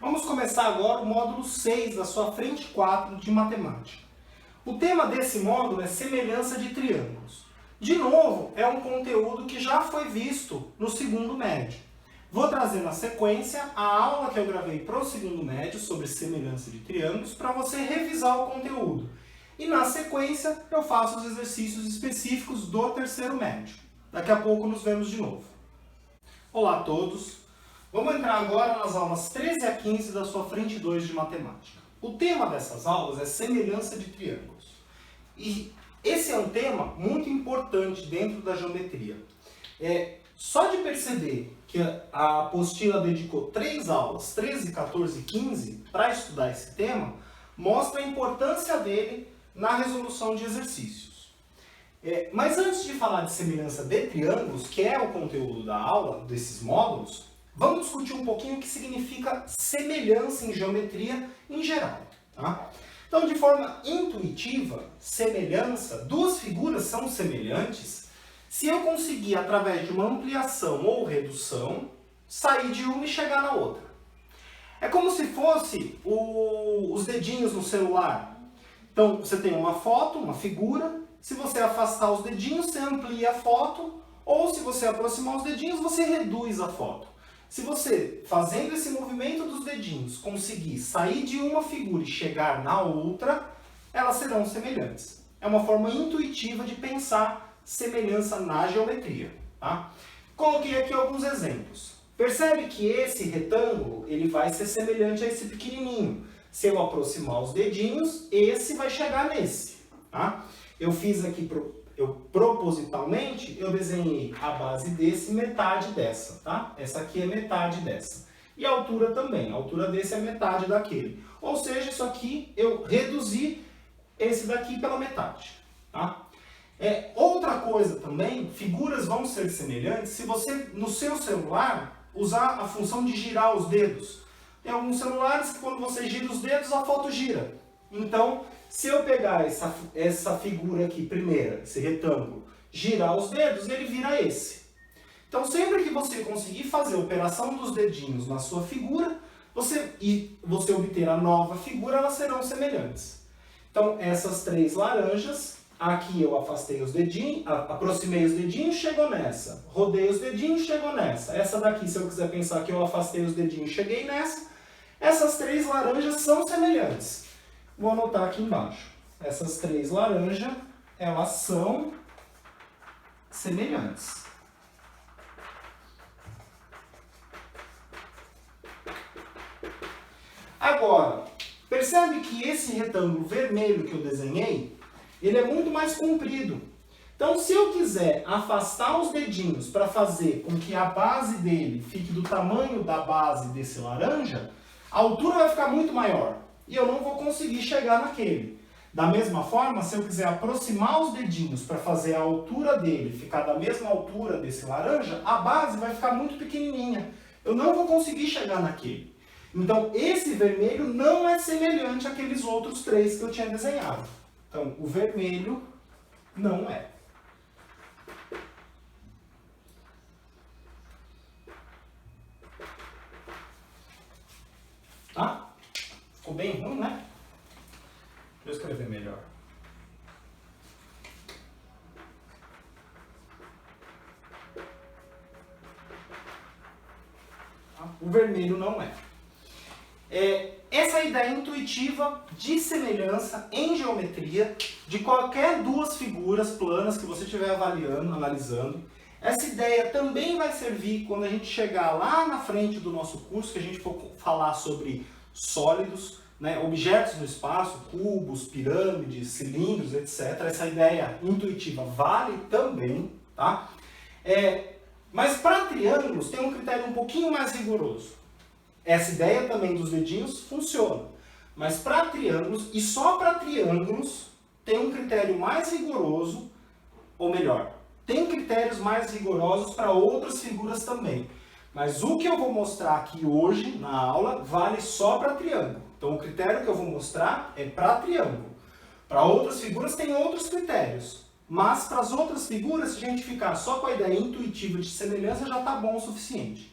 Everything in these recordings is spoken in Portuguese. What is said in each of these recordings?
Vamos começar agora o módulo 6 da sua frente 4 de matemática. O tema desse módulo é semelhança de triângulos. De novo, é um conteúdo que já foi visto no segundo médio. Vou trazer na sequência a aula que eu gravei para o segundo médio sobre semelhança de triângulos para você revisar o conteúdo. E na sequência eu faço os exercícios específicos do terceiro médio. Daqui a pouco nos vemos de novo. Olá a todos! Vamos entrar agora nas aulas 13 a 15 da sua frente 2 de matemática. O tema dessas aulas é semelhança de triângulos. E esse é um tema muito importante dentro da geometria. Só de perceber que a apostila dedicou 3 aulas, 13, 14 e 15, para estudar esse tema, mostra a importância dele na resolução de exercícios. Mas antes de falar de semelhança de triângulos, que é o conteúdo da aula, desses módulos, vamos discutir um pouquinho o que significa semelhança em geometria em geral. Tá? Então, de forma intuitiva, semelhança, duas figuras são semelhantes se eu conseguir, através de uma ampliação ou redução, sair de uma e chegar na outra. É como se fosse os dedinhos no celular. Então, você tem uma foto, uma figura, se você afastar os dedinhos, você amplia a foto, ou se você aproximar os dedinhos, você reduz a foto. Se você, fazendo esse movimento dos dedinhos, conseguir sair de uma figura e chegar na outra, elas serão semelhantes. É uma forma intuitiva de pensar semelhança na geometria. Tá? Coloquei aqui alguns exemplos. Percebe que esse retângulo ele vai ser semelhante a esse pequenininho. Se eu aproximar os dedinhos, esse vai chegar nesse. Tá? Eu fiz aqui, propositalmente, eu desenhei a base desse metade dessa. Tá? Essa aqui é metade dessa. E a altura também. A altura desse é metade daquele. Ou seja, isso aqui eu reduzi esse daqui pela metade. Tá? Outra coisa também, figuras vão ser semelhantes se você, no seu celular, usar a função de girar os dedos. Tem alguns celulares que quando você gira os dedos, a foto gira. Então, se eu pegar essa figura aqui, primeira, esse retângulo, girar os dedos, ele vira esse. Então, sempre que você conseguir fazer a operação dos dedinhos na sua figura, você obter a nova figura, elas serão semelhantes. Então, essas três laranjas, aqui eu afastei os dedinhos, aproximei os dedinhos, chegou nessa. Rodei os dedinhos, chegou nessa. Essa daqui, se eu quiser pensar que eu afastei os dedinhos, cheguei nessa. Essas três laranjas são semelhantes. Vou anotar aqui embaixo. Essas três laranjas, elas são semelhantes. Agora, percebe que esse retângulo vermelho que eu desenhei, ele é muito mais comprido. Então, se eu quiser afastar os dedinhos para fazer com que a base dele fique do tamanho da base desse laranja, a altura vai ficar muito maior. E eu não vou conseguir chegar naquele. Da mesma forma, se eu quiser aproximar os dedinhos para fazer a altura dele ficar da mesma altura desse laranja, a base vai ficar muito pequenininha. Eu não vou conseguir chegar naquele. Então, esse vermelho não é semelhante àqueles outros três que eu tinha desenhado. Então, o vermelho não é. Tá? Ficou bem ruim, né? Deixa eu escrever melhor. Tá? O vermelho não é. Essa é a ideia intuitiva de semelhança em geometria de qualquer duas figuras planas que você estiver analisando. Essa ideia também vai servir quando a gente chegar lá na frente do nosso curso, que a gente for falar sobre sólidos, né, objetos no espaço, cubos, pirâmides, cilindros, etc. Essa ideia intuitiva vale também. Tá? Mas para triângulos tem um critério um pouquinho mais rigoroso. Essa ideia também dos dedinhos funciona. Mas para triângulos, e só para triângulos, tem um critério mais rigoroso, ou melhor, tem critérios mais rigorosos para outras figuras também. Mas o que eu vou mostrar aqui hoje na aula vale só para triângulo. Então o critério que eu vou mostrar é para triângulo. Para outras figuras tem outros critérios. Mas para as outras figuras, se a gente ficar só com a ideia intuitiva de semelhança, já está bom o suficiente.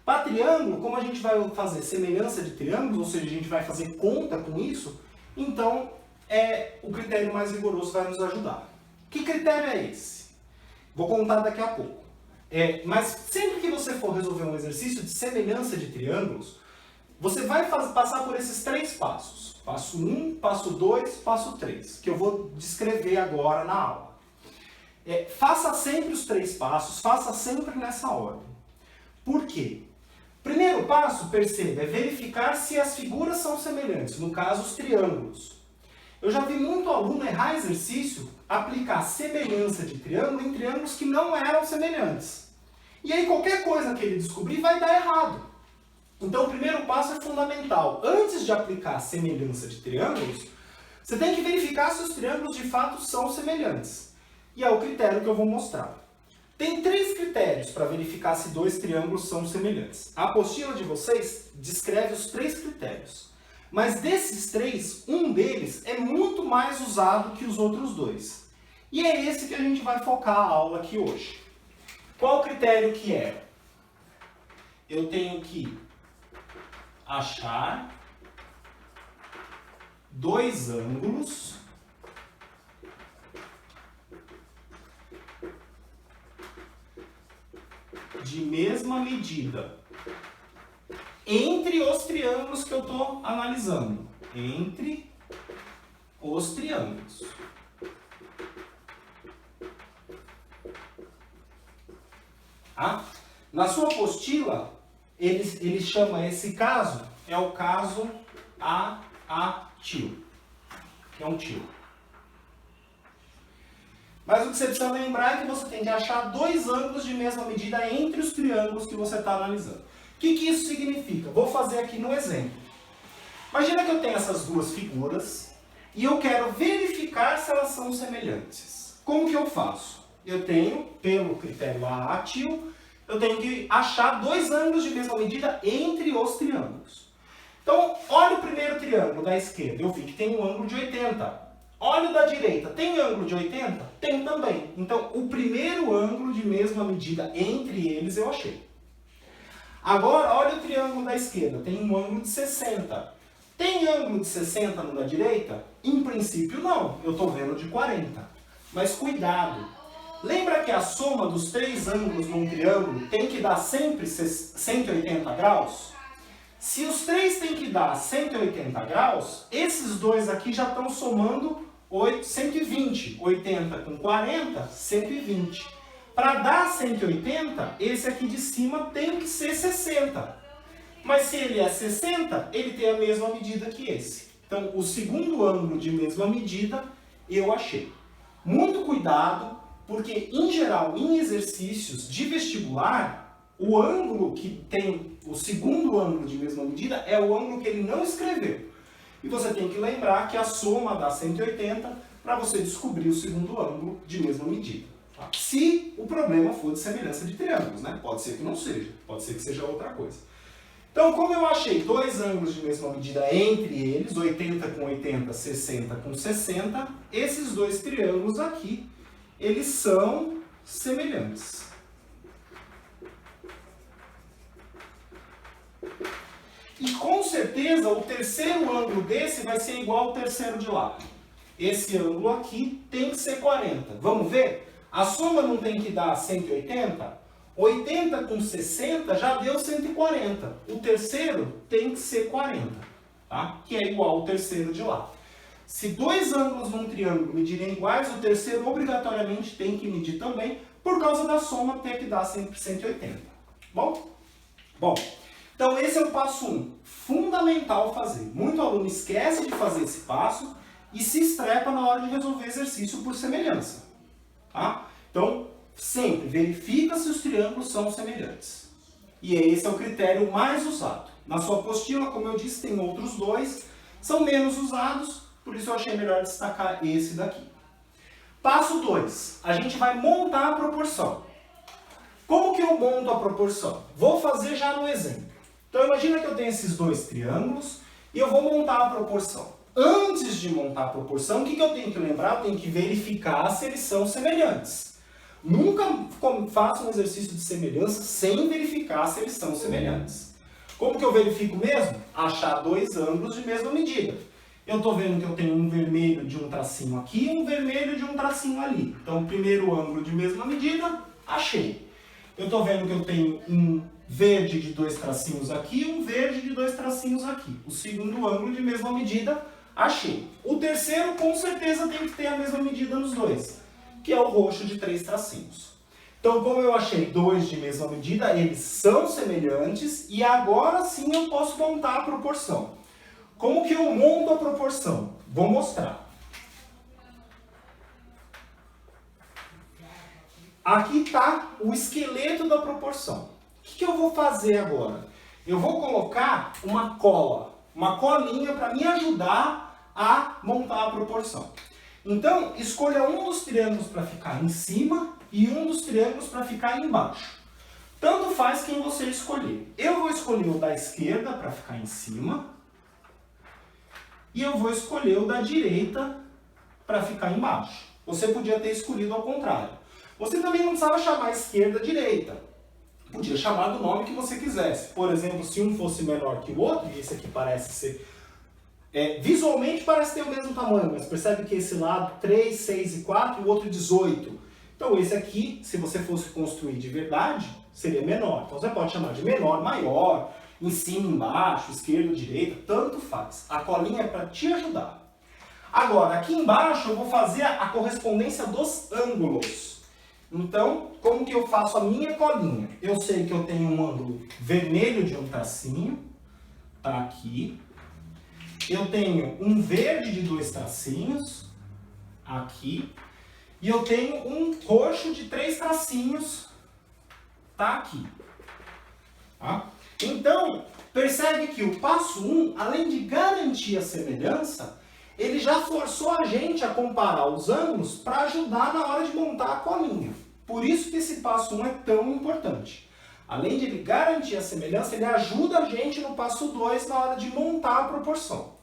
Para triângulo, como a gente vai fazer semelhança de triângulos, ou seja, a gente vai fazer conta com isso, então o critério mais rigoroso vai nos ajudar. Que critério é esse? Vou contar daqui a pouco. Mas sempre que você for resolver um exercício de semelhança de triângulos, você vai passar por esses 3 passos. Passo 1, passo 2, passo 3, que eu vou descrever agora na aula. Faça sempre os 3 passos, faça sempre nessa ordem. Por quê? Primeiro passo, perceba, é verificar se as figuras são semelhantes, no caso os triângulos. Eu já vi muito aluno errar exercício, aplicar semelhança de triângulo em triângulos que não eram semelhantes. E aí qualquer coisa que ele descobrir vai dar errado. Então o primeiro passo é fundamental. Antes de aplicar semelhança de triângulos, você tem que verificar se os triângulos de fato são semelhantes. E é o critério que eu vou mostrar. Tem 3 critérios para verificar se 2 triângulos são semelhantes. A apostila de vocês descreve os 3 critérios. Mas desses 3, um deles é muito mais usado que os outros 2. E é esse que a gente vai focar a aula aqui hoje. Qual o critério que é? Eu tenho que achar 2 ângulos de mesma medida entre os triângulos que eu estou analisando. Entre os triângulos. Na sua apostila, ele chama esse caso, é o caso AATIL, que é um tio. Mas o que você precisa lembrar é que você tem que achar 2 ângulos de mesma medida entre os triângulos que você está analisando. O que isso significa? Vou fazer aqui no exemplo. Imagina que eu tenho essas 2 figuras e eu quero verificar se elas são semelhantes. Como que eu faço? Eu tenho, pelo critério AATIL, eu tenho que achar 2 ângulos de mesma medida entre os triângulos. Então, olha o primeiro triângulo da esquerda, eu vi que tem um ângulo de 80. Olha o da direita, tem ângulo de 80? Tem também. Então, o primeiro ângulo de mesma medida entre eles eu achei. Agora, olha o triângulo da esquerda, tem um ângulo de 60. Tem ângulo de 60 no da direita? Em princípio, não. Eu estou vendo de 40. Mas cuidado! Lembra que a soma dos 3 ângulos num triângulo tem que dar sempre 180 graus? Se os 3 têm que dar 180 graus, esses 2 aqui já estão somando 120. 80 com 40, 120. Para dar 180, esse aqui de cima tem que ser 60. Mas se ele é 60, ele tem a mesma medida que esse. Então, o segundo ângulo de mesma medida, eu achei. Muito cuidado, porque, em geral, em exercícios de vestibular, o ângulo que tem o segundo ângulo de mesma medida é o ângulo que ele não escreveu. E você tem que lembrar que a soma dá 180 para você descobrir o segundo ângulo de mesma medida. Tá? Se o problema for de semelhança de triângulos, né? Pode ser que não seja, pode ser que seja outra coisa. Então, como eu achei 2 ângulos de mesma medida entre eles, 80 com 80, 60 com 60, esses 2 triângulos aqui, eles são semelhantes. E com certeza o terceiro ângulo desse vai ser igual ao terceiro de lá. Esse ângulo aqui tem que ser 40. Vamos ver? A soma não tem que dar 180? 80 com 60 já deu 140. O terceiro tem que ser 40, tá? Que é igual ao terceiro de lá. Se 2 ângulos num triângulo medirem iguais, o terceiro obrigatoriamente tem que medir também, por causa da soma ter que dar sempre 180. Bom, então esse é o passo 1. Fundamental fazer. Muito aluno esquece de fazer esse passo e se estrepa na hora de resolver exercício por semelhança. Tá? Então, sempre verifica se os triângulos são semelhantes. E esse é o critério mais usado. Na sua apostila, como eu disse, tem outros 2, são menos usados, por isso eu achei melhor destacar esse daqui. Passo 2. A gente vai montar a proporção. Como que eu monto a proporção? Vou fazer já no exemplo. Então imagina que eu tenho esses 2 triângulos e eu vou montar a proporção. Antes de montar a proporção, o que eu tenho que lembrar? Eu tenho que verificar se eles são semelhantes. Nunca faça um exercício de semelhança sem verificar se eles são semelhantes. Como que eu verifico mesmo? Achar dois ângulos de mesma medida. Eu estou vendo que eu tenho um vermelho de um tracinho aqui e um vermelho de um tracinho ali. Então, o primeiro ângulo de mesma medida, achei. Eu estou vendo que eu tenho um verde de dois tracinhos aqui e um verde de dois tracinhos aqui. O segundo ângulo de mesma medida, achei. O terceiro, com certeza, tem que ter a mesma medida nos dois, que é o roxo de três tracinhos. Então, como eu achei dois de mesma medida, eles são semelhantes e agora sim eu posso montar a proporção. Como que eu monto a proporção? Vou mostrar. Aqui está o esqueleto da proporção. O que eu vou fazer agora? Eu vou colocar uma colinha para me ajudar a montar a proporção. Então, escolha um dos triângulos para ficar em cima e um dos triângulos para ficar embaixo. Tanto faz quem você escolher. Eu vou escolher o da esquerda para ficar em cima e eu vou escolher o da direita para ficar embaixo. Você podia ter escolhido ao contrário. Você também não precisava chamar esquerda direita. Podia chamar do nome que você quisesse. Por exemplo, se um fosse menor que o outro, e esse aqui parece ser... visualmente parece ter o mesmo tamanho, mas percebe que esse lado 3, 6 e 4 e o outro 18. Então esse aqui, se você fosse construir de verdade, seria menor. Então você pode chamar de menor, maior, em cima, embaixo, esquerda, direita, tanto faz. A colinha é para te ajudar. Agora, aqui embaixo eu vou fazer a correspondência dos ângulos. Então, como que eu faço a minha colinha? Eu sei que eu tenho um ângulo vermelho de um tracinho, tá aqui. Eu tenho um verde de dois tracinhos, aqui. E eu tenho um roxo de três tracinhos, tá aqui. Tá? Então, percebe que o passo 1, além de garantir a semelhança, ele já forçou a gente a comparar os ângulos para ajudar na hora de montar a colinha. Por isso que esse passo 1 é tão importante. Além de ele garantir a semelhança, ele ajuda a gente no passo 2 na hora de montar a proporção.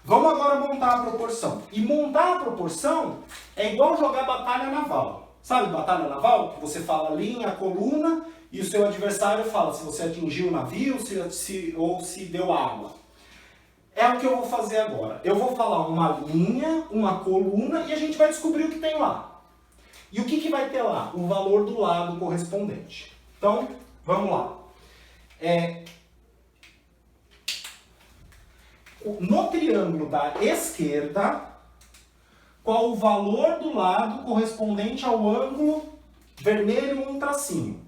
Vamos agora montar a proporção. E montar a proporção é igual jogar batalha naval. Sabe batalha naval? Que você fala linha, coluna, e o seu adversário fala se você atingiu o navio ou se deu água. É o que eu vou fazer agora. Eu vou falar uma linha, uma coluna, e a gente vai descobrir o que tem lá. E o que vai ter lá? O valor do lado correspondente. Então, vamos lá. No triângulo da esquerda, qual o valor do lado correspondente ao ângulo vermelho um tracinho?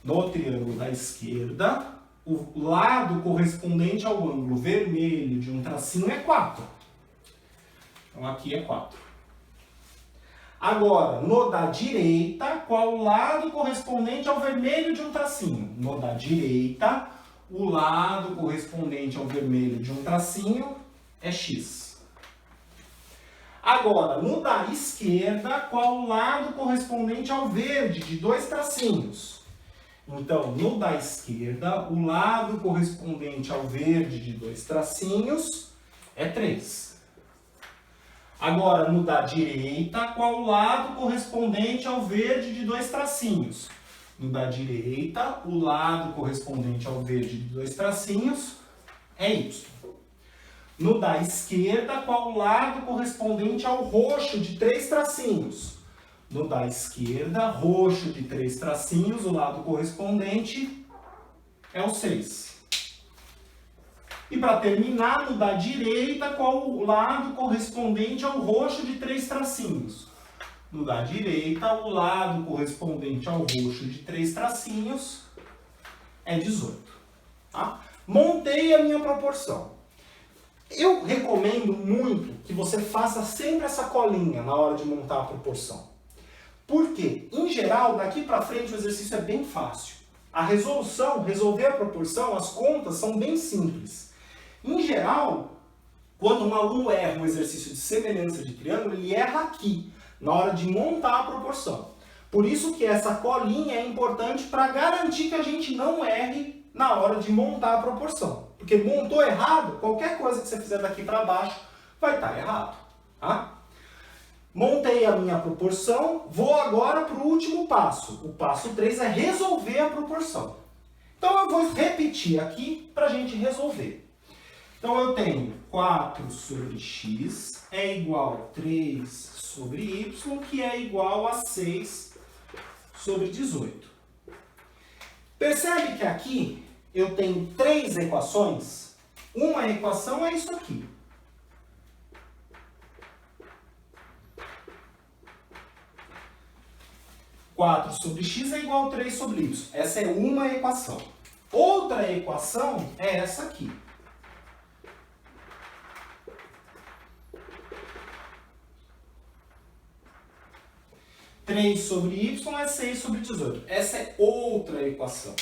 No triângulo da esquerda, o lado correspondente ao ângulo vermelho de um tracinho é 4. Então aqui é 4. Agora, no da direita, qual o lado correspondente ao vermelho de um tracinho? No da direita, o lado correspondente ao vermelho de um tracinho é x. Agora, no da esquerda, qual o lado correspondente ao verde de dois tracinhos? Então, no da esquerda, o lado correspondente ao verde de dois tracinhos é 3. Agora, no da direita, qual o lado correspondente ao verde de dois tracinhos? No da direita, o lado correspondente ao verde de dois tracinhos é y. No da esquerda, qual o lado correspondente ao roxo de 3 tracinhos? No da esquerda, roxo de 3 tracinhos, o lado correspondente é o 6. E para terminar, no da direita, qual o lado correspondente ao roxo de 3 tracinhos? No da direita, o lado correspondente ao roxo de 3 tracinhos é 18. Tá? Montei a minha proporção. Eu recomendo muito que você faça sempre essa colinha na hora de montar a proporção. Por quê? Em geral, daqui para frente o exercício é bem fácil. A resolução, resolver a proporção, as contas são bem simples. Em geral, quando um aluno erra um exercício de semelhança de triângulo, ele erra aqui, na hora de montar a proporção. Por isso que essa colinha é importante para garantir que a gente não erre na hora de montar a proporção. Porque montou errado, qualquer coisa que você fizer daqui para baixo vai estar errado. Tá? Montei a minha proporção, vou agora para o último passo. O passo 3 é resolver a proporção. Então eu vou repetir aqui para a gente resolver. Então eu tenho 4 sobre x é igual a 3 sobre y, que é igual a 6 sobre 18. Percebe que aqui eu tenho 3 equações? Uma equação é isso aqui. Quatro sobre x é igual a 3 sobre y. Essa é uma equação. Outra equação é essa aqui. Três sobre y é 6 sobre 18. Essa é outra equação.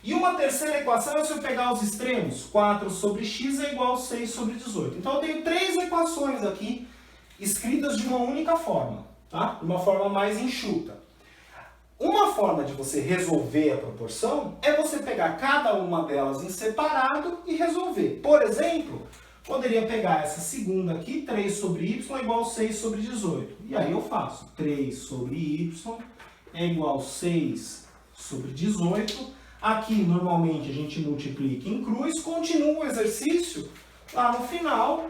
E uma terceira equação é se eu pegar os extremos. 4 sobre x é igual a 6 sobre 18. Então eu tenho 3 equações aqui escritas de uma única forma, tá? De uma forma mais enxuta. Uma forma de você resolver a proporção é você pegar cada uma delas em separado e resolver. Por exemplo, poderia pegar essa segunda aqui, 3 sobre y é igual a 6 sobre 18. E aí eu faço 3 sobre y é igual a 6 sobre 18. Aqui, normalmente, a gente multiplica em cruz, continua o exercício. Lá no final,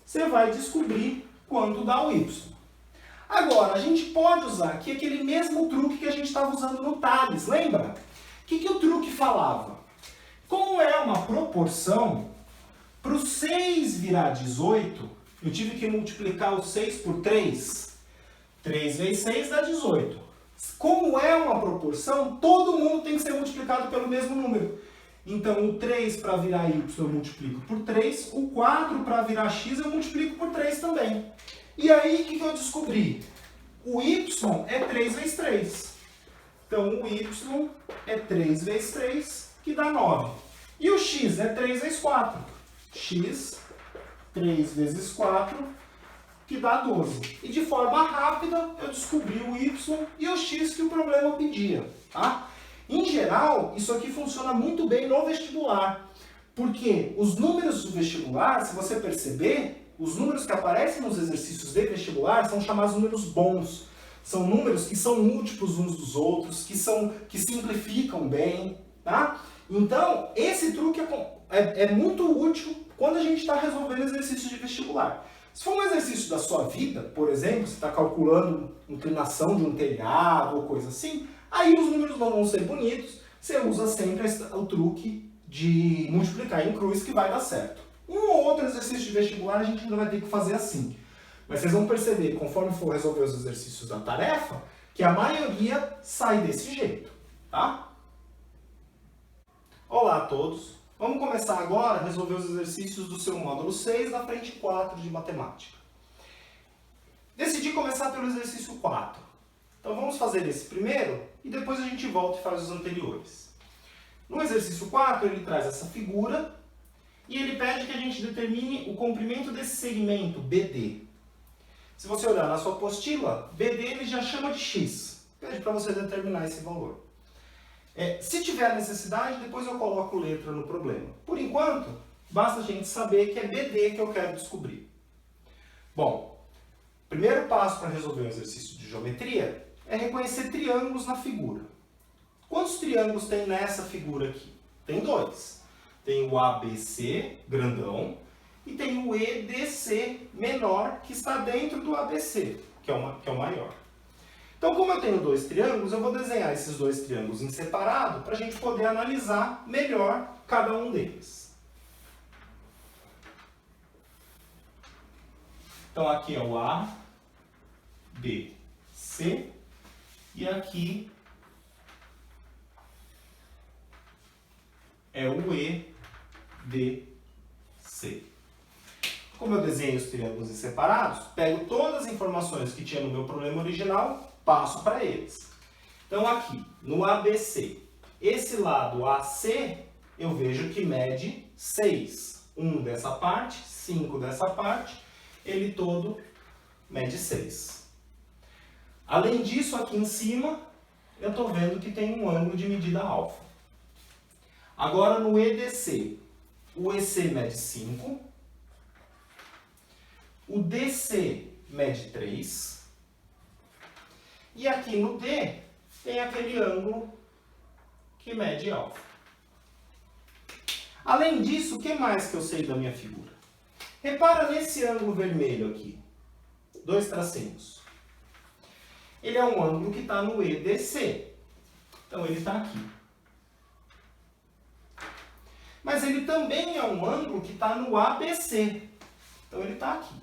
você vai descobrir quanto dá o y. Agora, a gente pode usar aqui aquele mesmo truque que a gente estava usando no Tales, lembra? O que o truque falava? Como é uma proporção, para o 6 virar 18, eu tive que multiplicar o 6 por 3. 3 vezes 6 dá 18. Como é uma proporção, todo mundo tem que ser multiplicado pelo mesmo número. Então, o 3 para virar y eu multiplico por 3, o 4 para virar x eu multiplico por 3 também. E aí, o que eu descobri? O y é 3 vezes 3. Então, o y é 3 vezes 3, que dá 9. E o x é 3 vezes 4. X, 3 vezes 4, que dá 12. E de forma rápida, eu descobri o y e o x que o problema pedia. Tá? Em geral, isso aqui funciona muito bem no vestibular. Porque os números do vestibular, se você perceber, os números que aparecem nos exercícios de vestibular são chamados números bons. São números que são múltiplos uns dos outros, que simplificam bem. Tá? Então, esse truque é muito útil quando a gente está resolvendo exercícios de vestibular. Se for um exercício da sua vida, por exemplo, você está calculando inclinação de um telhado ou coisa assim, aí os números não vão ser bonitos, você usa sempre o truque de multiplicar em cruz que vai dar certo. Um ou outro exercício de vestibular a gente ainda vai ter que fazer assim. Mas vocês vão perceber, conforme for resolver os exercícios da tarefa, que a maioria sai desse jeito, tá? Olá a todos! Vamos começar agora a resolver os exercícios do seu módulo 6 da frente 4 de matemática. Decidi começar pelo exercício 4. Então vamos fazer esse primeiro e depois a gente volta e faz os anteriores. No exercício 4 ele traz essa figura e ele pede que a gente determine o comprimento desse segmento BD. Se você olhar na sua apostila, BD ele já chama de x. Pede para você determinar esse valor. Se tiver necessidade, depois eu coloco letra no problema. Por enquanto, basta a gente saber que é BD que eu quero descobrir. Bom, primeiro passo para resolver um exercício de geometria é reconhecer triângulos na figura. Quantos triângulos tem nessa figura aqui? Tem 2. Tem o ABC, grandão, e tem o EDC, menor, que está dentro do ABC, que é o maior. Então, como eu tenho 2 triângulos, eu vou desenhar esses 2 triângulos em separado para a gente poder analisar melhor cada um deles. Então, aqui é o A, B, C, e aqui é o E, D, C. Como eu desenho os triângulos em separados, pego todas as informações que tinha no meu problema original, passo para eles. Então aqui, no ABC, esse lado AC, eu vejo que mede 6. 1 dessa parte, 5 dessa parte, ele todo mede 6. Além disso, aqui em cima, eu estou vendo que tem um ângulo de medida alfa. Agora no EDC, o EC mede 5, o DC mede 3. E aqui no D tem aquele ângulo que mede alfa. Além disso, o que mais que eu sei da minha figura? Repara nesse ângulo vermelho aqui. 2 tracinhos. Ele é um ângulo que está no EDC. Então ele está aqui. Mas ele também é um ângulo que está no ABC. Então ele está aqui.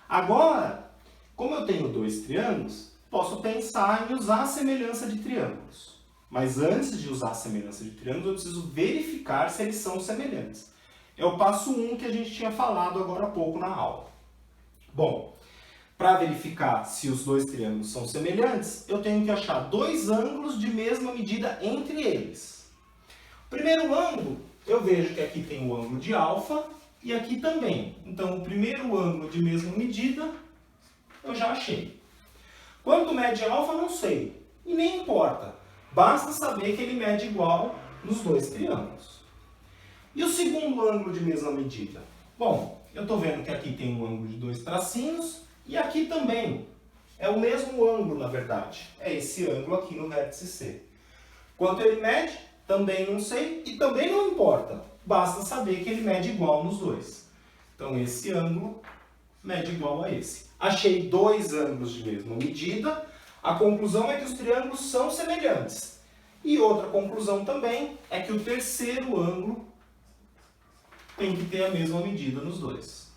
Agora, como eu tenho 2 triângulos, posso pensar em usar a semelhança de triângulos. Mas antes de usar a semelhança de triângulos, eu preciso verificar se eles são semelhantes. É o passo 1 que a gente tinha falado agora há pouco na aula. Bom, para verificar se os 2 triângulos são semelhantes, eu tenho que achar 2 ângulos de mesma medida entre eles. O primeiro ângulo, eu vejo que aqui tem o ângulo de alfa e aqui também. Então, o primeiro ângulo de mesma medida, eu já achei. Quanto mede alfa, não sei. E nem importa. Basta saber que ele mede igual nos 2 triângulos. E o segundo ângulo de mesma medida? Bom, eu estou vendo que aqui tem um ângulo de 2 tracinhos e aqui também. É o mesmo ângulo, na verdade. É esse ângulo aqui no vértice C. Quanto ele mede? Também não sei e também não importa. Basta saber que ele mede igual nos 2. Então, esse ângulo mede igual a esse. Achei 2 ângulos de mesma medida. A conclusão é que os triângulos são semelhantes. E outra conclusão também é que o terceiro ângulo tem que ter a mesma medida nos 2.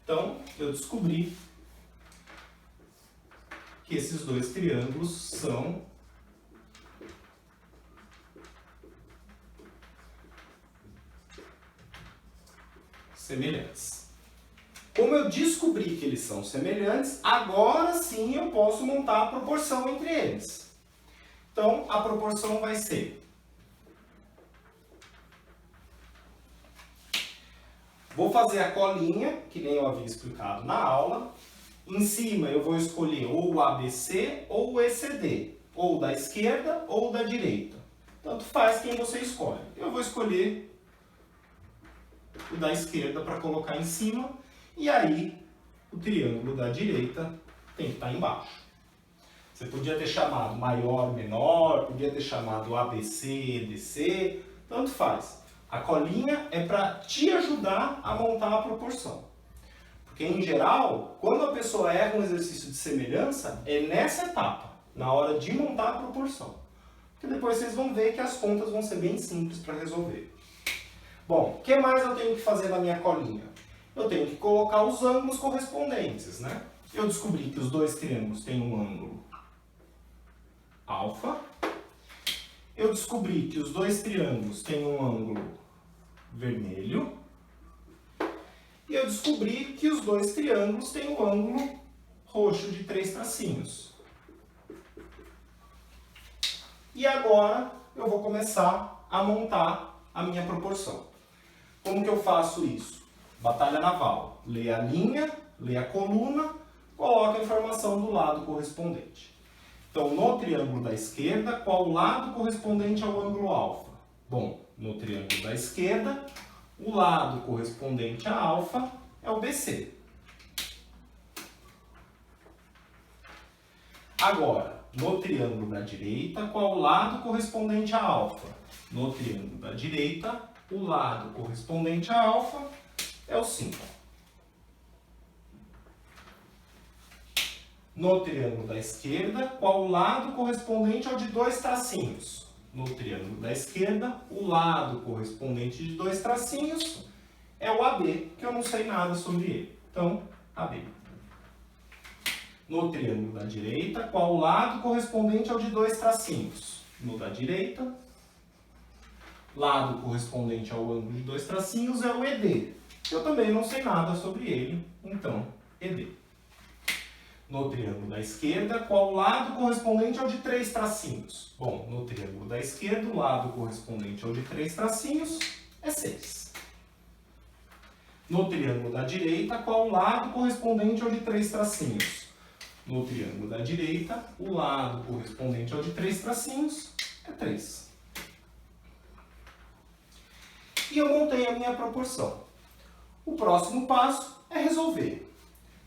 Então, eu descobri que esses 2 triângulos são semelhantes. Como eu descobri que eles são semelhantes, agora sim eu posso montar a proporção entre eles. Então, a proporção vai ser... Vou fazer a colinha, que nem eu havia explicado na aula. Em cima eu vou escolher ou o ABC ou o ECD. Ou da esquerda ou da direita. Tanto faz quem você escolhe. Eu vou escolher o da esquerda para colocar em cima. E aí, o triângulo da direita tem que estar embaixo. Você podia ter chamado maior, menor, podia ter chamado ABC, EDC, tanto faz. A colinha é para te ajudar a montar a proporção. Porque, em geral, quando a pessoa erra um exercício de semelhança, é nessa etapa, na hora de montar a proporção. Porque depois vocês vão ver que as contas vão ser bem simples para resolver. Bom, o que mais eu tenho que fazer na minha colinha? Eu tenho que colocar os ângulos correspondentes, né? Eu descobri que os 2 triângulos têm um ângulo alfa. Eu descobri que os 2 triângulos têm um ângulo vermelho. E eu descobri que os 2 triângulos têm um ângulo roxo de 3 tracinhos. E agora eu vou começar a montar a minha proporção. Como que eu faço isso? Batalha naval. Lê a linha, lê a coluna, coloca a informação do lado correspondente. Então, no triângulo da esquerda, qual o lado correspondente ao ângulo alfa? Bom, no triângulo da esquerda, o lado correspondente a alfa é o BC. Agora, no triângulo da direita, qual o lado correspondente a alfa? No triângulo da direita, o lado correspondente a alfa é o 5. No triângulo da esquerda, qual o lado correspondente ao de 2 tracinhos? No triângulo da esquerda, o lado correspondente de 2 tracinhos é o AB, que eu não sei nada sobre ele. Então, AB. No triângulo da direita, qual o lado correspondente ao de 2 tracinhos? No da direita, lado correspondente ao ângulo de 2 tracinhos é o ED. Eu também não sei nada sobre ele, então, ED. No triângulo da esquerda, qual o lado correspondente ao de 3 tracinhos? Bom, no triângulo da esquerda, o lado correspondente ao de 3 tracinhos é 6. No triângulo da direita, qual o lado correspondente ao de 3 tracinhos? No triângulo da direita, o lado correspondente ao de 3 tracinhos é 3. e eu montei a minha proporção. O próximo passo é resolver.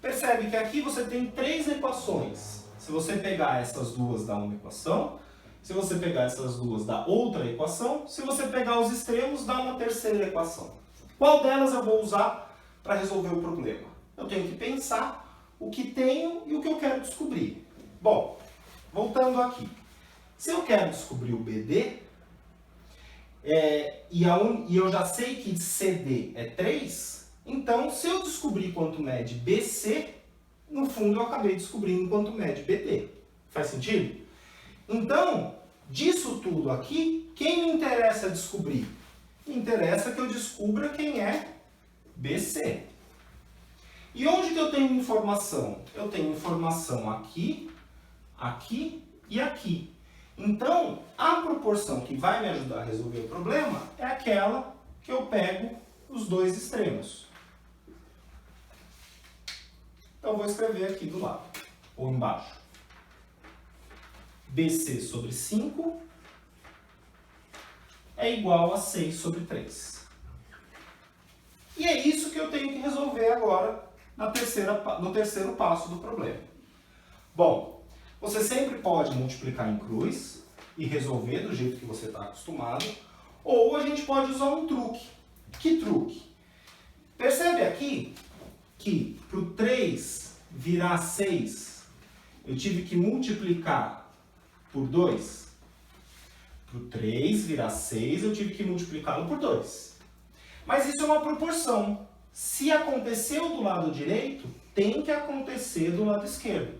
Percebe que aqui você tem 3 equações. Se você pegar essas duas dá uma equação, se você pegar essas duas dá outra equação, se você pegar os extremos dá uma terceira equação. Qual delas eu vou usar para resolver o problema? Eu tenho que pensar o que tenho e o que eu quero descobrir. Bom, voltando aqui. Se eu quero descobrir o BD, e eu já sei que CD é 3, então se eu descobrir quanto mede BC, no fundo eu acabei descobrindo quanto mede BD. Faz sentido? Então, disso tudo aqui, quem me interessa descobrir? Me interessa que eu descubra quem é BC. E onde que eu tenho informação? Eu tenho informação aqui, aqui e aqui. Então, a proporção que vai me ajudar a resolver o problema é aquela que eu pego os dois extremos. Então, vou escrever aqui do lado, ou embaixo. BC sobre 5 é igual a 6 sobre 3. E é isso que eu tenho que resolver agora no terceiro passo do problema. Bom, você sempre pode multiplicar em cruz e resolver do jeito que você está acostumado, ou a gente pode usar um truque. Que truque? Percebe aqui que para o 3 virar 6, eu tive que multiplicar por 2. Para o 3 virar 6, eu tive que multiplicá-lo por 2. Mas isso é uma proporção. Se aconteceu do lado direito, tem que acontecer do lado esquerdo.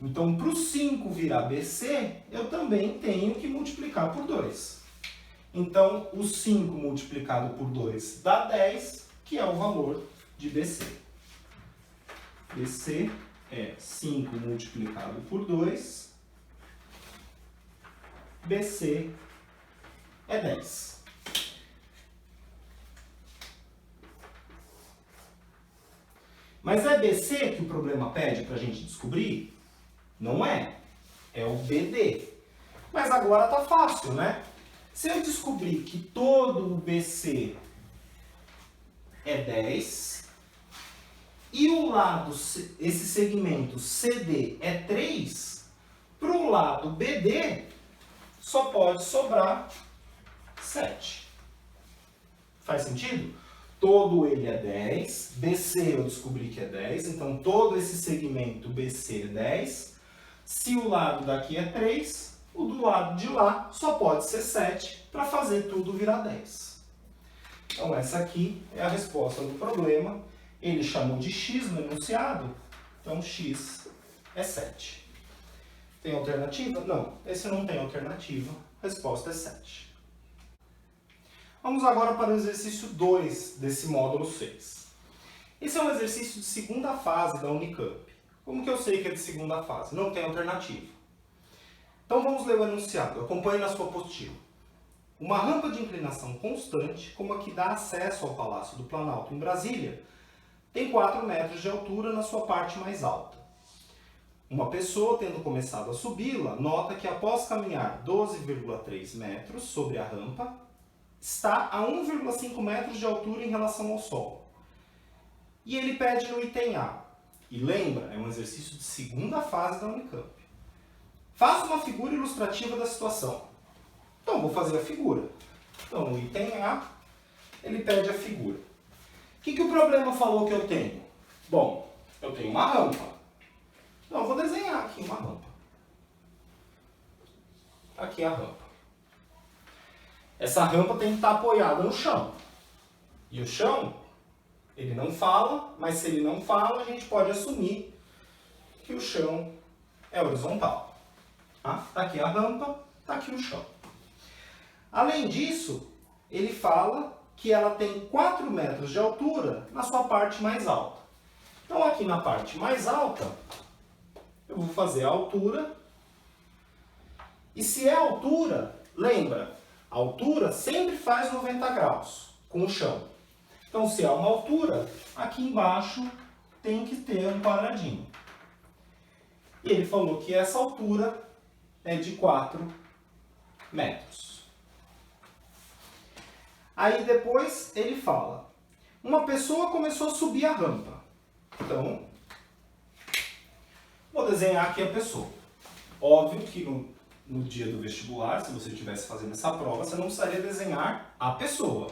Então, para o 5 virar BC, eu também tenho que multiplicar por 2. Então, o 5 multiplicado por 2 dá 10, que é o valor de BC. BC é 5 multiplicado por 2. BC é 10. Mas é BC que o problema pede para a gente descobrir? Não é. É o BD. Mas agora tá fácil, né? Se eu descobrir que todo o BC é 10 e o lado, esse segmento CD é 3, para o lado BD só pode sobrar 7. Faz sentido? Todo ele é 10, BC eu descobri que é 10, então todo esse segmento BC é 10. Se o lado daqui é 3, o do lado de lá só pode ser 7 para fazer tudo virar 10. Então essa aqui é a resposta do problema. Ele chamou de x no enunciado, então x é 7. Tem alternativa? Não, esse não tem alternativa. A resposta é 7. Vamos agora para o exercício 2 desse módulo 6. Esse é um exercício de segunda fase da Unicamp. Como que eu sei que é de segunda fase? Não tem alternativa. Então vamos ler o enunciado. Acompanhe na sua apostila. Uma rampa de inclinação constante, como a que dá acesso ao Palácio do Planalto em Brasília, tem 4 metros de altura na sua parte mais alta. Uma pessoa, tendo começado a subi-la, nota que após caminhar 12,3 metros sobre a rampa, está a 1,5 metros de altura em relação ao solo. E ele pede no item A. E lembra, é um exercício de segunda fase da Unicamp. Faça uma figura ilustrativa da situação. Então, vou fazer a figura. Então, no item A, ele pede a figura. O que o problema falou que eu tenho? Bom, eu tenho uma rampa. Então, eu vou desenhar aqui uma rampa. Aqui é a rampa. Essa rampa tem que estar apoiada no chão. E o chão, ele não fala, mas se ele não fala, a gente pode assumir que o chão é horizontal. Tá? Tá aqui a rampa, tá aqui o chão. Além disso, ele fala que ela tem 4 metros de altura na sua parte mais alta. Então, aqui na parte mais alta, eu vou fazer a altura. E se é altura, lembra, a altura sempre faz 90 graus com o chão. Então, se é uma altura, aqui embaixo tem que ter um quadradinho. E ele falou que essa altura é de 4 metros. Aí depois ele fala, uma pessoa começou a subir a rampa. Então, vou desenhar aqui a pessoa. Óbvio que no dia do vestibular, se você estivesse fazendo essa prova, você não precisaria desenhar a pessoa.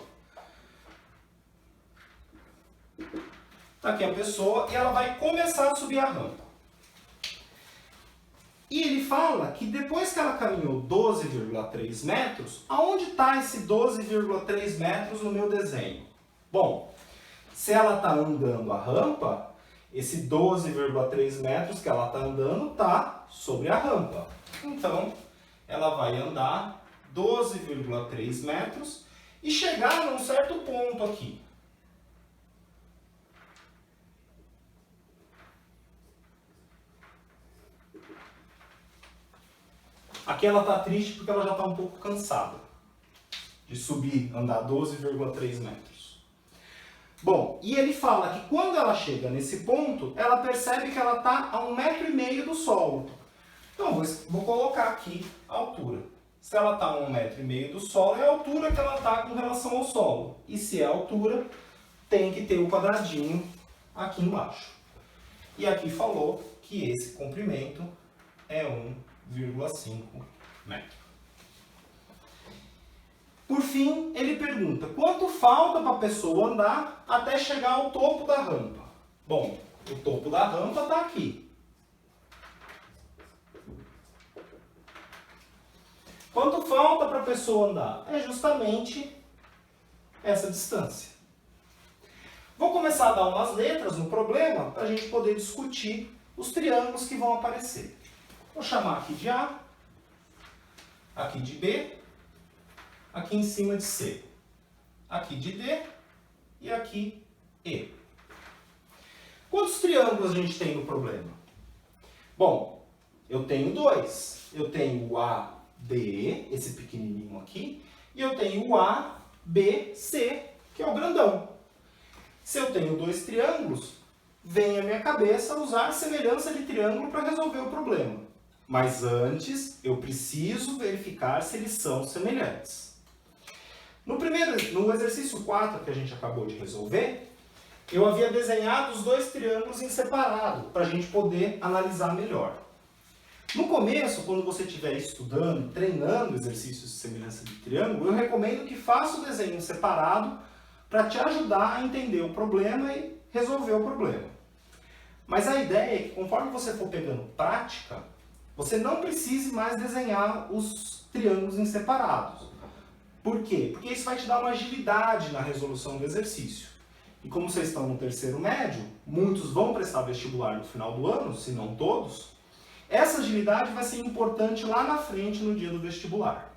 Está aqui a pessoa e ela vai começar a subir a rampa. E ele fala que depois que ela caminhou 12,3 metros, aonde está esse 12,3 metros no meu desenho? Bom, se ela está andando a rampa, esse 12,3 metros que ela está andando está sobre a rampa. Então, ela vai andar 12,3 metros e chegar num certo ponto aqui. Aqui ela está triste porque ela já está um pouco cansada de subir, andar 12,3 metros. Bom, e ele fala que quando ela chega nesse ponto, ela percebe que ela está a 1,5 metro do solo. Então, vou colocar aqui a altura. Se ela está a 1,5 metro do solo, é a altura que ela está com relação ao solo. E se é a altura, tem que ter o quadradinho aqui embaixo. E aqui falou que esse comprimento é 1,5 metro. Por fim, ele pergunta, quanto falta para a pessoa andar até chegar ao topo da rampa? Bom, o topo da rampa está aqui. Quanto falta para a pessoa andar? É justamente essa distância. Vou começar a dar umas letras no problema para a gente poder discutir os triângulos que vão aparecer. Vou chamar aqui de A, aqui de B, aqui em cima de C, aqui de D e aqui E. Quantos triângulos a gente tem no problema? Bom, eu tenho dois. Eu tenho o ADE, esse pequenininho aqui, e eu tenho o ABC, que é o grandão. Se eu tenho dois triângulos, vem à minha cabeça usar semelhança de triângulo para resolver o problema. Mas antes, eu preciso verificar se eles são semelhantes. No exercício 4 que a gente acabou de resolver, eu havia desenhado os dois triângulos em separado, para a gente poder analisar melhor. No começo, quando você estiver estudando, treinando exercícios de semelhança de triângulo, eu recomendo que faça o desenho separado para te ajudar a entender o problema e resolver o problema. Mas a ideia é que conforme você for pegando prática, você não precise mais desenhar os triângulos em separados. Por quê? Porque isso vai te dar uma agilidade na resolução do exercício. E como vocês estão no terceiro médio, muitos vão prestar vestibular no final do ano, se não todos, essa agilidade vai ser importante lá na frente no dia do vestibular.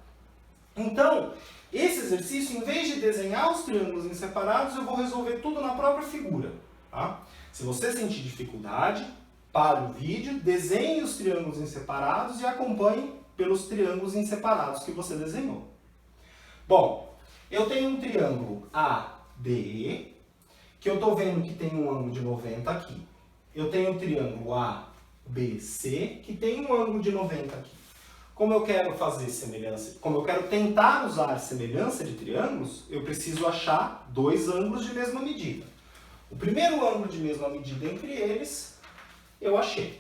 Então, esse exercício, em vez de desenhar os triângulos em separados, eu vou resolver tudo na própria figura. Tá? Se você sentir dificuldade, pare o vídeo, desenhe os triângulos em separados e acompanhe pelos triângulos em separados que você desenhou. Bom, eu tenho um triângulo ADE, que eu estou vendo que tem um ângulo de 90 aqui. Eu tenho um triângulo ABC, que tem um ângulo de 90 aqui. Como eu quero fazer semelhança, como eu quero tentar usar semelhança de triângulos, eu preciso achar dois ângulos de mesma medida. O primeiro ângulo de mesma medida entre eles, eu achei.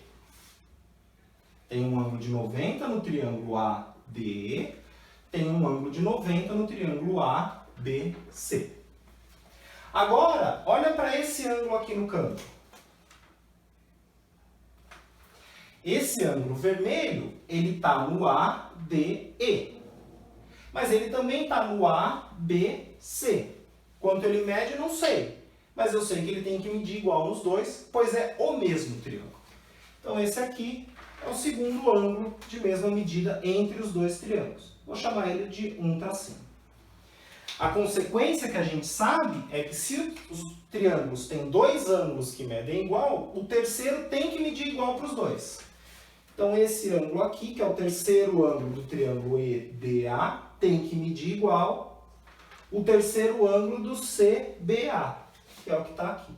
Tem um ângulo de 90 no triângulo ADE, tem um ângulo de 90 no triângulo ABC. Agora, olha para esse ângulo aqui no canto. Esse ângulo vermelho, ele está no ADE. Mas ele também está no ABC. Quanto ele mede, não sei. Mas eu sei que ele tem que medir igual nos dois, pois é o mesmo triângulo. Então esse aqui é o segundo ângulo de mesma medida entre os dois triângulos. Vou chamar ele de 1'. A consequência que a gente sabe é que se os triângulos têm dois ângulos que medem igual, o terceiro tem que medir igual para os dois. Então esse ângulo aqui, que é o terceiro ângulo do triângulo EDA, tem que medir igual o terceiro ângulo do CBA, que é o que está aqui.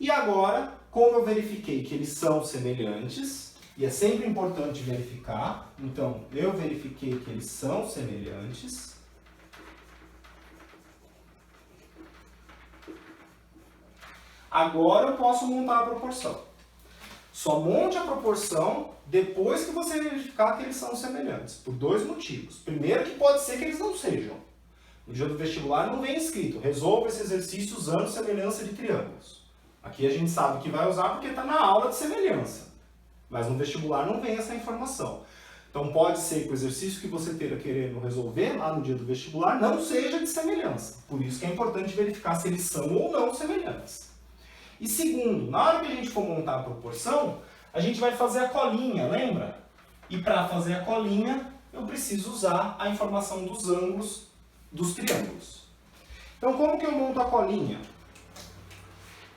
E agora, como eu verifiquei que eles são semelhantes, E é sempre importante verificar. Então, eu verifiquei que eles são semelhantes. Agora eu posso montar a proporção. Só monte a proporção depois que você verificar que eles são semelhantes. Por dois motivos. Primeiro, que pode ser que eles não sejam. No dia do vestibular não vem escrito: resolva esse exercício usando semelhança de triângulos. Aqui a gente sabe que vai usar porque está na aula de semelhança. Mas no vestibular não vem essa informação. Então pode ser que o exercício que você esteja querendo resolver lá no dia do vestibular não seja de semelhança. Por isso que é importante verificar se eles são ou não semelhantes. E segundo, na hora que a gente for montar a proporção, a gente vai fazer a colinha, lembra? E para fazer a colinha, eu preciso usar a informação dos ângulos dos triângulos. Então como que eu monto a colinha?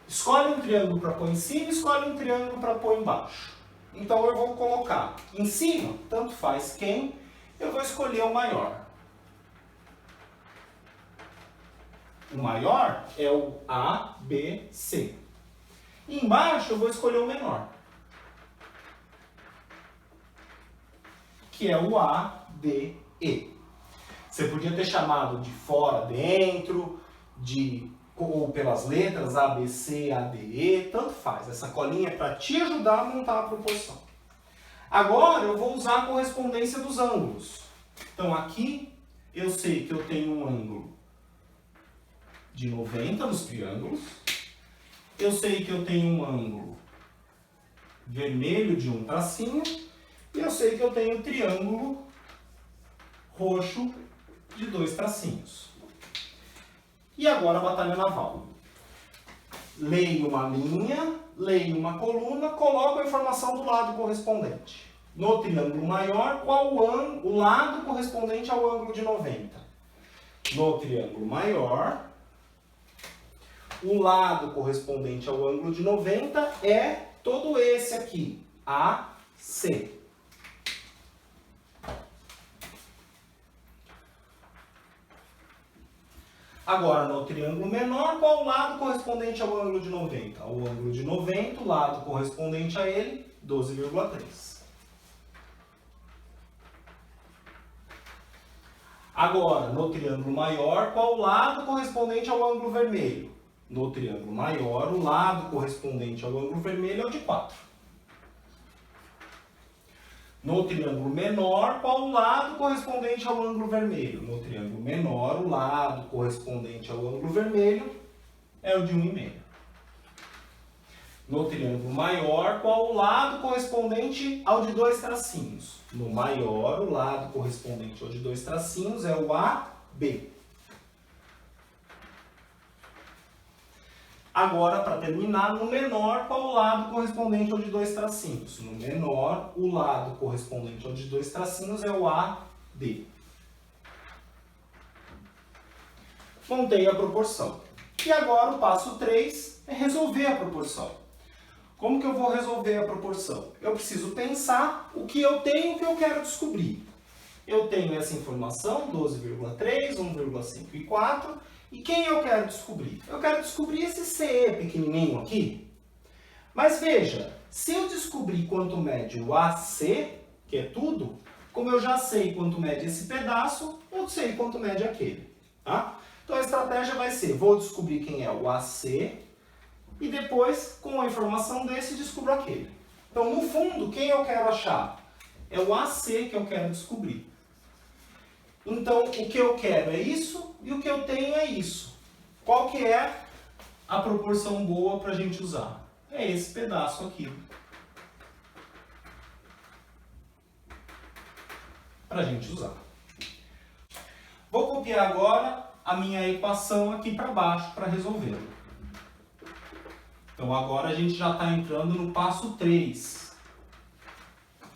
Escolhe um triângulo para pôr em cima e escolhe um triângulo para pôr embaixo. Então eu vou colocar em cima, tanto faz quem, eu vou escolher o maior. O maior é o A, B, C. E embaixo eu vou escolher o menor, que é o A, D, E. Você podia ter chamado de fora, dentro, ou pelas letras A, B, C, A, D, E, tanto faz. Essa colinha é para te ajudar a montar a proporção. Agora eu vou usar a correspondência dos ângulos. Então aqui eu sei que eu tenho um ângulo de 90 nos triângulos. Eu sei que eu tenho um ângulo vermelho de um tracinho. E eu sei que eu tenho um triângulo roxo de 2 tracinhos. E agora a batalha naval. Leio uma linha, leio uma coluna, coloco a informação do lado correspondente. No triângulo maior, qual o lado correspondente ao ângulo de 90? No triângulo maior, o lado correspondente ao ângulo de 90 é todo esse aqui, AC. Agora, no triângulo menor, qual o lado correspondente ao ângulo de 90? O ângulo de 90, o lado correspondente a ele, 12,3. Agora, no triângulo maior, qual o lado correspondente ao ângulo vermelho? No triângulo maior, o lado correspondente ao ângulo vermelho é o de 4. No triângulo menor, qual o lado correspondente ao ângulo vermelho? No triângulo menor, o lado correspondente ao ângulo vermelho é o de 1,5. No triângulo maior, qual o lado correspondente ao de 2 tracinhos? No maior, o lado correspondente ao de 2 tracinhos é o AB. Agora, para terminar, no menor, qual o lado correspondente ao de 2 tracinhos? No menor, o lado correspondente ao de 2 tracinhos é o AD. Montei a proporção. E agora o passo 3 é resolver a proporção. Como que eu vou resolver a proporção? Eu preciso pensar o que eu tenho e o que eu quero descobrir. Eu tenho essa informação, 12,3, 1,5 e 4. E quem eu quero descobrir? Eu quero descobrir esse CE pequenininho aqui. Mas veja, se eu descobrir quanto mede o AC, que é tudo, como eu já sei quanto mede esse pedaço, eu sei quanto mede aquele. Tá? Então a estratégia vai ser, vou descobrir quem é o AC e depois, com a informação desse, descubro aquele. Então, no fundo, quem eu quero achar? É o AC que eu quero descobrir. Então, o que eu quero é isso e o que eu tenho é isso. Qual que é a proporção boa para a gente usar? É esse pedaço aqui. Para a gente usar. Vou copiar agora a minha equação aqui para baixo para resolvê-la. Então, agora a gente já está entrando no passo 3,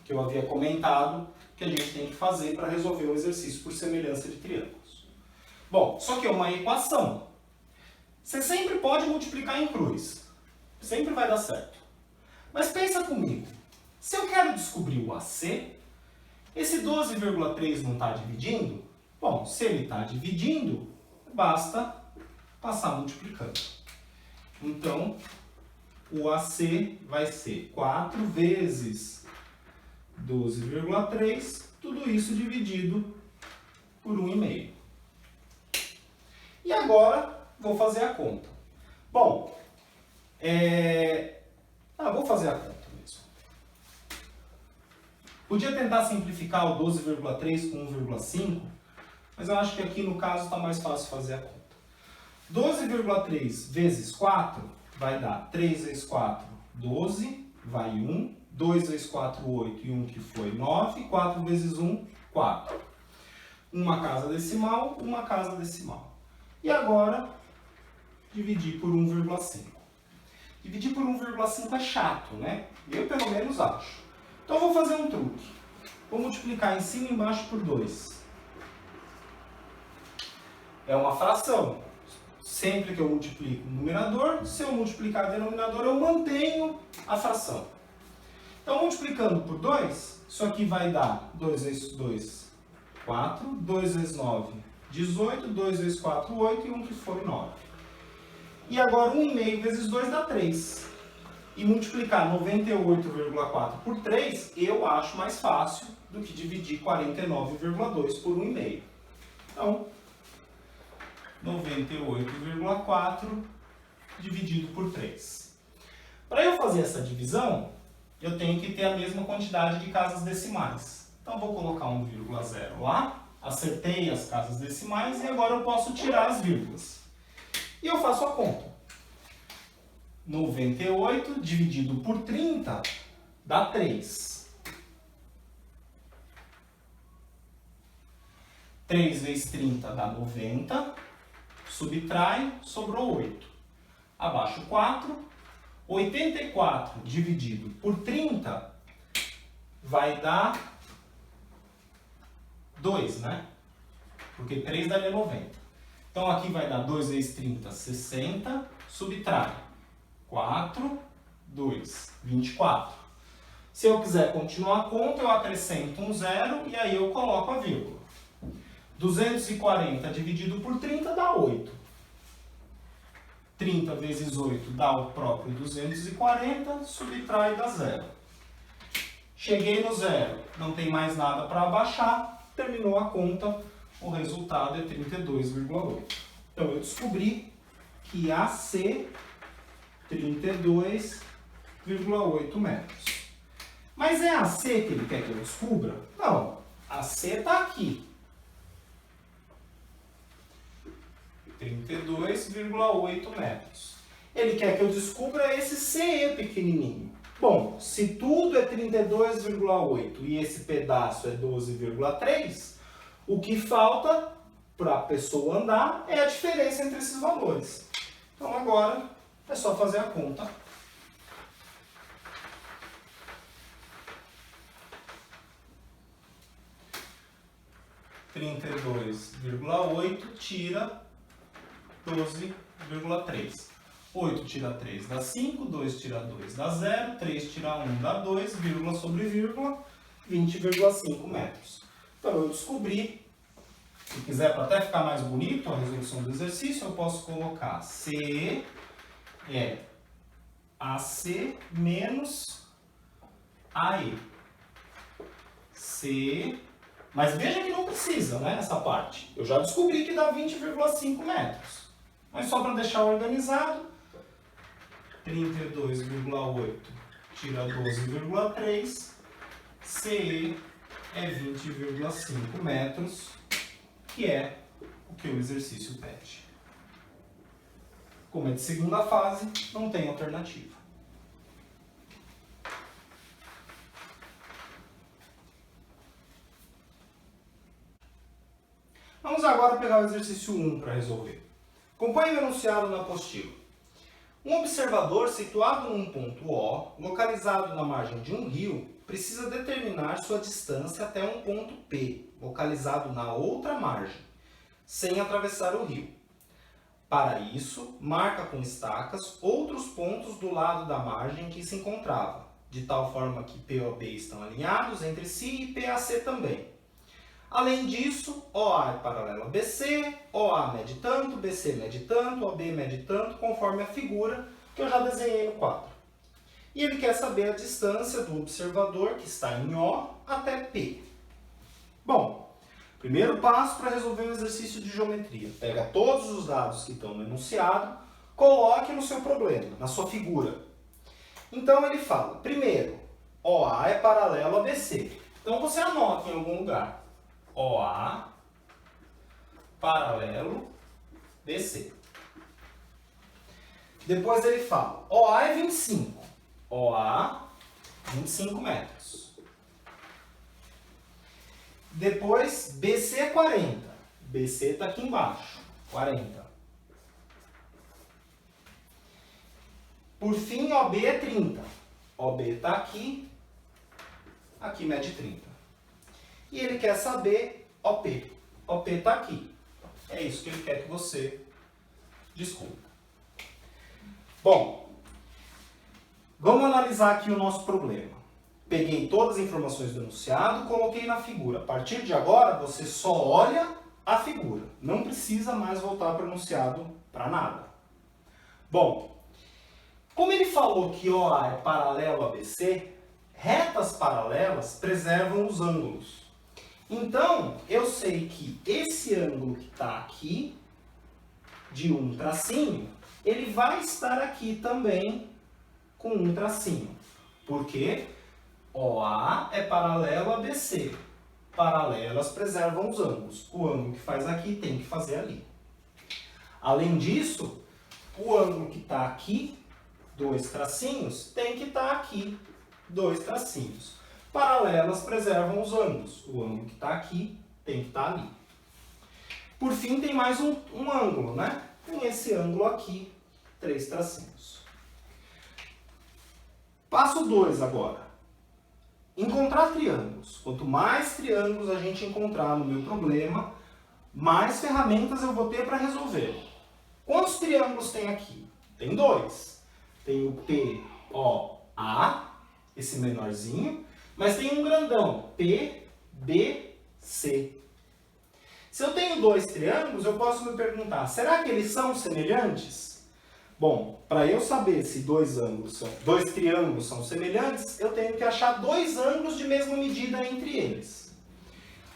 que eu havia comentado que a gente tem que fazer para resolver o exercício por semelhança de triângulos. Bom, só que é uma equação. Você sempre pode multiplicar em cruz. Sempre vai dar certo. Mas pensa comigo. Se eu quero descobrir o AC, esse 12,3 não está dividindo? Bom, se ele está dividindo, basta passar multiplicando. Então, o AC vai ser 4 vezes 12,3, tudo isso dividido por 1,5. E agora, vou fazer a conta. Bom, vou fazer a conta mesmo. Podia tentar simplificar o 12,3 com 1,5, mas eu acho que aqui no caso está mais fácil fazer a conta. 12,3 vezes 4 vai dar 3 vezes 4, 12, vai 1. 2 vezes 4, 8 e 1 que foi 9. 4 vezes 1, 4. Uma casa decimal, uma casa decimal. E agora, dividir por 1,5. Dividir por 1,5 é chato, né? Eu pelo menos acho. Então eu vou fazer um truque. Vou multiplicar em cima e embaixo por 2. É uma fração. Sempre que eu multiplico o numerador, se eu multiplicar o denominador, eu mantenho a fração. Então, multiplicando por 2, isso aqui vai dar 2 vezes 2, 4, 2 vezes 9, 18, 2 vezes 4, 8 e 1 que foi 9. E agora 1,5 vezes 2 dá 3. E multiplicar 98,4 por 3, eu acho mais fácil do que dividir 49,2 por 1,5. Então, 98,4 dividido por 3. Para eu fazer essa divisão, eu tenho que ter a mesma quantidade de casas decimais. Então, vou colocar 1,0 lá, acertei as casas decimais e agora eu posso tirar as vírgulas. E eu faço a conta. 98 dividido por 30 dá 3. 3 vezes 30 dá 90. Subtrai, sobrou 8. Abaixo 4. 84 dividido por 30 vai dar 2, né? Porque 3 daria 90. Então aqui vai dar 2 vezes 30, 60. Subtrai 4, 2, 24. Se eu quiser continuar a conta, eu acrescento um zero e aí eu coloco a vírgula. 240 dividido por 30 dá 8. 30 vezes 8 dá o próprio 240, subtrai dá 0. Cheguei no zero, não tem mais nada para abaixar, terminou a conta, o resultado é 32,8. Então eu descobri que AC 32,8 metros. Mas é AC que ele quer que eu descubra? Não, AC está aqui. 32,8 metros. Ele quer que eu descubra esse CE pequenininho. Bom, se tudo é 32,8 e esse pedaço é 12,3, o que falta para a pessoa andar é a diferença entre esses valores. Então agora é só fazer a conta. Trinta e 32,8 tira 12,3. 8 tira 3 dá 5, 2 tira 2 dá 0, 3 tira 1 dá 2, vírgula sobre vírgula, 20,5 metros. Então eu descobri, se quiser para até ficar mais bonito a resolução do exercício, eu posso colocar CE é AC menos AE. CE, mas veja que não precisa, né, essa parte. Eu já descobri que dá 20,5 metros. Mas só para deixar organizado, 32,8 tira 12,3, CE é 20,5 metros, que é o que o exercício pede. Como é de segunda fase, não tem alternativa. Vamos agora pegar o exercício 1 para resolver. Acompanhe o enunciado na apostila. Um observador situado num ponto O, localizado na margem de um rio, precisa determinar sua distância até um ponto P, localizado na outra margem, sem atravessar o rio. Para isso, marca com estacas outros pontos do lado da margem em que se encontrava, de tal forma que P e B estão alinhados entre si e PAC também. Além disso, OA é paralela a BC, OA mede tanto, BC mede tanto, OB mede tanto, conforme a figura que eu já desenhei no quadro. E ele quer saber a distância do observador, que está em O, até P. Bom, primeiro passo para resolver um exercício de geometria. Pega todos os dados que estão no enunciado, coloque no seu problema, na sua figura. Então ele fala, primeiro, OA é paralelo a BC. Então você anota em algum lugar. OA paralelo BC. Depois ele fala, OA é 25. OA, 25 metros. Depois, BC é 40. BC está aqui embaixo, 40. Por fim, OB é 30. OB está aqui, aqui mede 30. E ele quer saber OP. OP está aqui. É isso que ele quer que você descubra. Bom, vamos analisar aqui o nosso problema. Peguei todas as informações do enunciado, coloquei na figura. A partir de agora, você só olha a figura. Não precisa mais voltar para o enunciado para nada. Bom, como ele falou que OA é paralelo a BC, retas paralelas preservam os ângulos. Então, eu sei que esse ângulo que está aqui, de um tracinho, ele vai estar aqui também com um tracinho. Por quê? OA é paralelo a BC. Paralelas preservam os ângulos. O ângulo que faz aqui tem que fazer ali. Além disso, o ângulo que está aqui, 2 tracinhos, tem que estar aqui, 2 tracinhos. Paralelas preservam os ângulos. O ângulo que está aqui tem que estar ali. Por fim, tem mais um ângulo, né? Tem esse ângulo aqui, 3 tracinhos. Passo 2 agora. Encontrar triângulos. Quanto mais triângulos a gente encontrar no meu problema, mais ferramentas eu vou ter para resolver. Quantos triângulos tem aqui? Tem 2. Tem o POA, esse menorzinho, mas tem um grandão, PBC. Se eu tenho 2 triângulos, eu posso me perguntar, será que eles são semelhantes? Bom, para eu saber se 2 triângulos são semelhantes, eu tenho que achar 2 ângulos de mesma medida entre eles.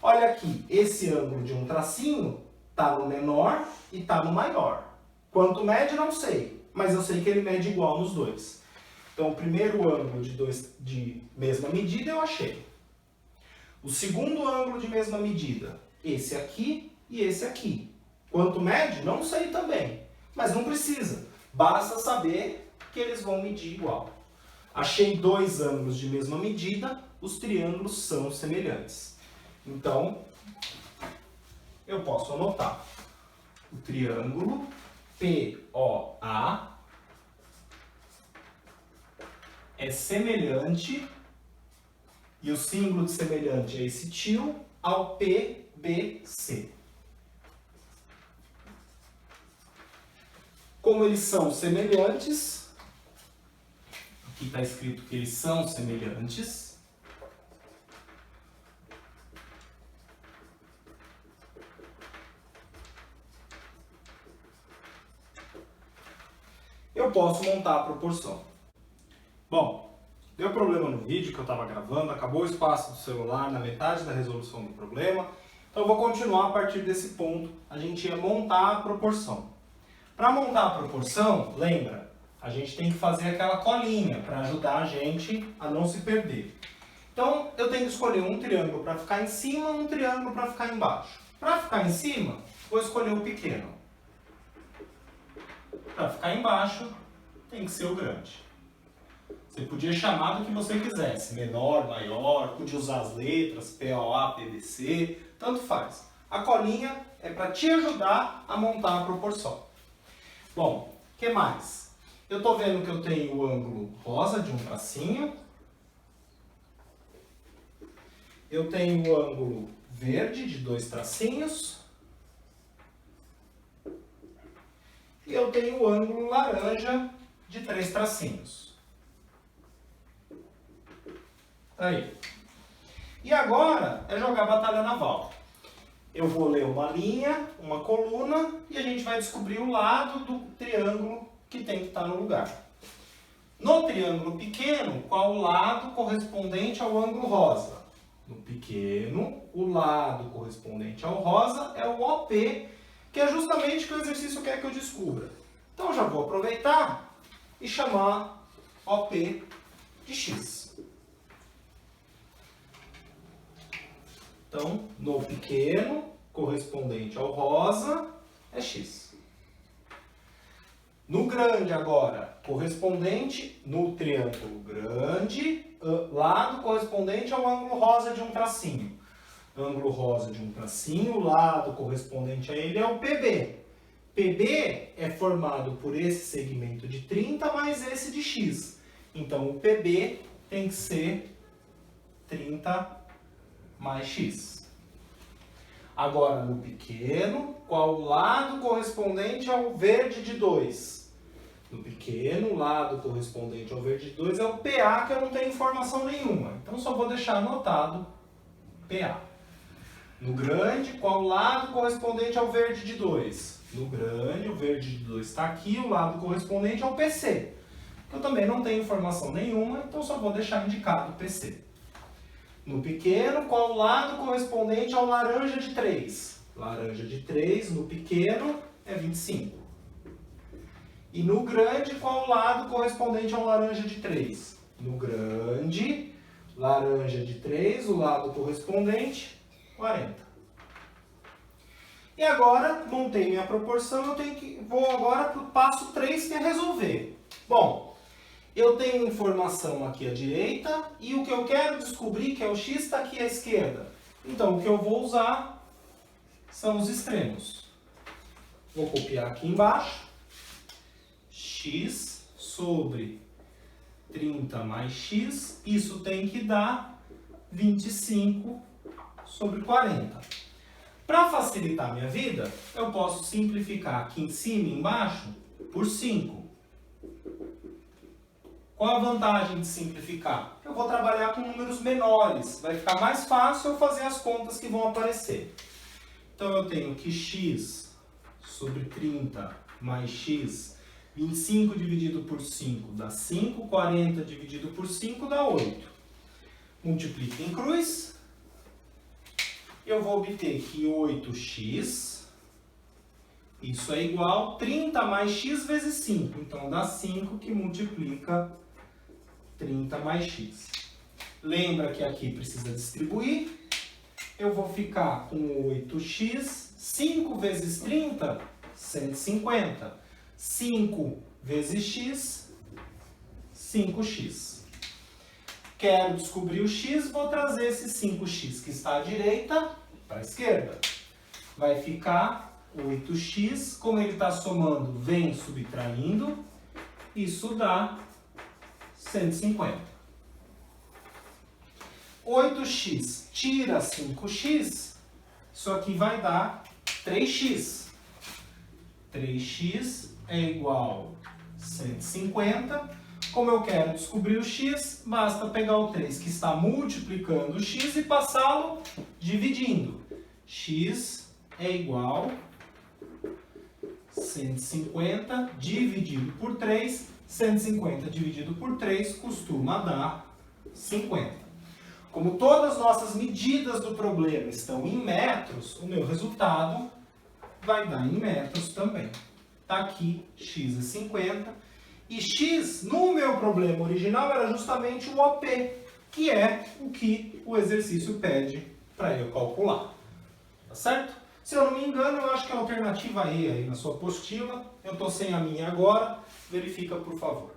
Olha aqui, esse ângulo de um tracinho está no menor e está no maior. Quanto mede, não sei, mas eu sei que ele mede igual nos dois. Então, o primeiro ângulo de mesma medida eu achei. O segundo ângulo de mesma medida, esse aqui e esse aqui. Quanto mede? Não sei também, mas não precisa. Basta saber que eles vão medir igual. Achei 2 ângulos de mesma medida, os triângulos são semelhantes. Então, eu posso anotar. O triângulo POA é semelhante, e o símbolo de semelhante é esse tio, ao PBC. Como eles são semelhantes, aqui está escrito que eles são semelhantes, eu posso montar a proporção. Bom, deu problema no vídeo que eu estava gravando, acabou o espaço do celular na metade da resolução do problema, então eu vou continuar a partir desse ponto, a gente ia montar a proporção. Para montar a proporção, lembra, a gente tem que fazer aquela colinha para ajudar a gente a não se perder. Então, eu tenho que escolher um triângulo para ficar em cima, um triângulo para ficar embaixo. Para ficar em cima, vou escolher o pequeno. Para ficar embaixo, tem que ser o grande. Você podia chamar do que você quisesse, menor, maior, podia usar as letras, POA, PBC, tanto faz. A colinha é para te ajudar a montar a proporção. Bom, o que mais? Eu estou vendo que eu tenho o ângulo rosa de um tracinho. Eu tenho o ângulo verde de 2 tracinhos. E eu tenho o ângulo laranja de 3 tracinhos. Tá aí. E agora é jogar batalha naval. Eu vou ler uma linha, uma coluna, e a gente vai descobrir o lado do triângulo que tem que estar no lugar. No triângulo pequeno, qual o lado correspondente ao ângulo rosa? No pequeno, o lado correspondente ao rosa é o OP, que é justamente o que o exercício quer que eu descubra. Então, eu já vou aproveitar e chamar OP de x. Então, no pequeno, correspondente ao rosa, é x. No grande agora, correspondente no triângulo grande, lado correspondente ao ângulo rosa de um tracinho. Ângulo rosa de um tracinho, o lado correspondente a ele é o PB. PB é formado por esse segmento de 30 mais esse de x. Então, o PB tem que ser 30 mais x. Agora, no pequeno, qual o lado correspondente ao verde de 2? No pequeno, o lado correspondente ao verde de 2 é o PA, que eu não tenho informação nenhuma. Então, só vou deixar anotado PA. No grande, qual o lado correspondente ao verde de 2? No grande, o verde de 2 está aqui, o lado correspondente ao PC. Eu também não tenho informação nenhuma, então só vou deixar indicado PC. No pequeno, qual o lado correspondente ao laranja de 3? Laranja de 3, no pequeno, é 25. E no grande, qual o lado correspondente ao laranja de 3? No grande, laranja de 3, o lado correspondente, 40. E agora, montei minha proporção, vou agora para o passo 3, que é resolver. Bom, eu tenho informação aqui à direita e o que eu quero descobrir, que é o x, está aqui à esquerda. Então, o que eu vou usar são os extremos. Vou copiar aqui embaixo. X sobre 30 mais x, isso tem que dar 25 sobre 40. Para facilitar a minha vida, eu posso simplificar aqui em cima e embaixo por 5. Qual a vantagem de simplificar? Eu vou trabalhar com números menores, vai ficar mais fácil eu fazer as contas que vão aparecer. Então eu tenho que x sobre 30 mais x, 25 dividido por 5 dá 5, 40 dividido por 5 dá 8. Multiplica em cruz, eu vou obter que 8x, isso é igual a 30 mais x vezes 5, então dá 5 que multiplica 30 mais x. Lembra que aqui precisa distribuir, eu vou ficar com 8x, 5 vezes 30, 150. 5 vezes x, 5x. Quero descobrir o x, vou trazer esse 5x que está à direita para a esquerda. Vai ficar 8x, como ele está somando, vem subtraindo, isso dá 150. 8x tira 5x, isso aqui vai dar 3x. 3x é igual a 150. Como eu quero descobrir o x, basta pegar o 3 que está multiplicando o x e passá-lo dividindo. X é igual a 150 dividido por 3. 150 dividido por 3 costuma dar 50. Como todas as nossas medidas do problema estão em metros, o meu resultado vai dar em metros também. Está aqui, x é 50. E x, no meu problema original, era justamente o OP, que é o que o exercício pede para eu calcular. Tá certo? Se eu não me engano, eu acho que a alternativa E aí na sua apostila. Eu estou sem a minha agora. Verifica, por favor.